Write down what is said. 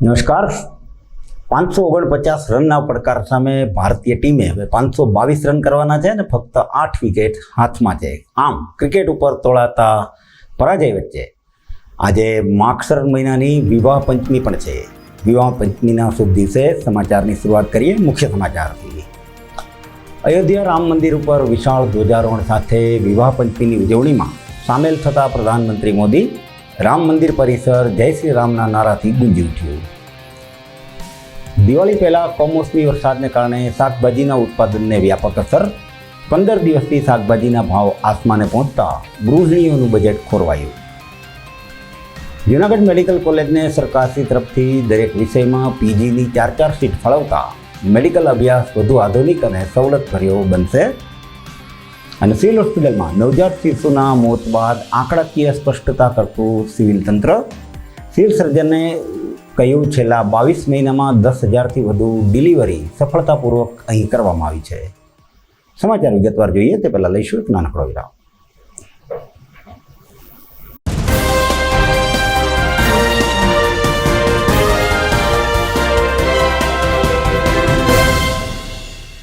નમસ્કાર. 549 રનના પડકાર સામે ભારતીય ટીમે હવે 522 રન કરવાના છે અને ફક્ત 8 વિકેટ હાથમાં છે. આમ ક્રિકેટ ઉપર તોળાતા પરાજય વચ્ચે આજે માગસર મહિનાની વિવાહ પંચમી પણ છે. વિવાહ પંચમીના શુભ દિવસે સમાચારની શરૂઆત કરીએ મુખ્ય સમાચારથી. અયોધ્યા રામ મંદિર ઉપર વિશાળ ધ્વજારોહણ સાથે વિવાહ પંચમીની ઉજવણીમાં સામેલ થતા પ્રધાનમંત્રી મોદી રામ મંદિર પરિસર જય શ્રી રામના નારાથી ગુંજી ઉઠ્યું. દિવાળી પહેલાં કમોસમી વરસાદને કારણે શાકભાજીના ઉત્પાદનને વ્યાપક અસર. 15 દિવસથી શાકભાજીના ભાવ આસમાને પહોંચતા ગૃહિણીઓનું બજેટ ખોરવાયું. જૂનાગઢ મેડિકલ કોલેજને સરકારશ્રી તરફથી દરેક વિષયમાં પીજીની 4 સીટ ફાળવતા મેડિકલ અભ્યાસ વધુ આધુનિક અને સવલતભર્યો બનશે. અને સિવિલ હોસ્પિટલમાં નવજાત શિશુના મોત બાદ આંકડાકીય સ્પષ્ટતા કરતું સિવિલ તંત્ર. સિવિલ સર્જને કહ્યું છેલ્લા 22 મહિનામાં 10,000થી વધુ ડિલિવરી સફળતાપૂર્વક અહીં કરવામાં આવી છે. સમાચાર વિગતવાર જોઈએ તે પહેલાં લઈશું એક નાનકડો વિરામ.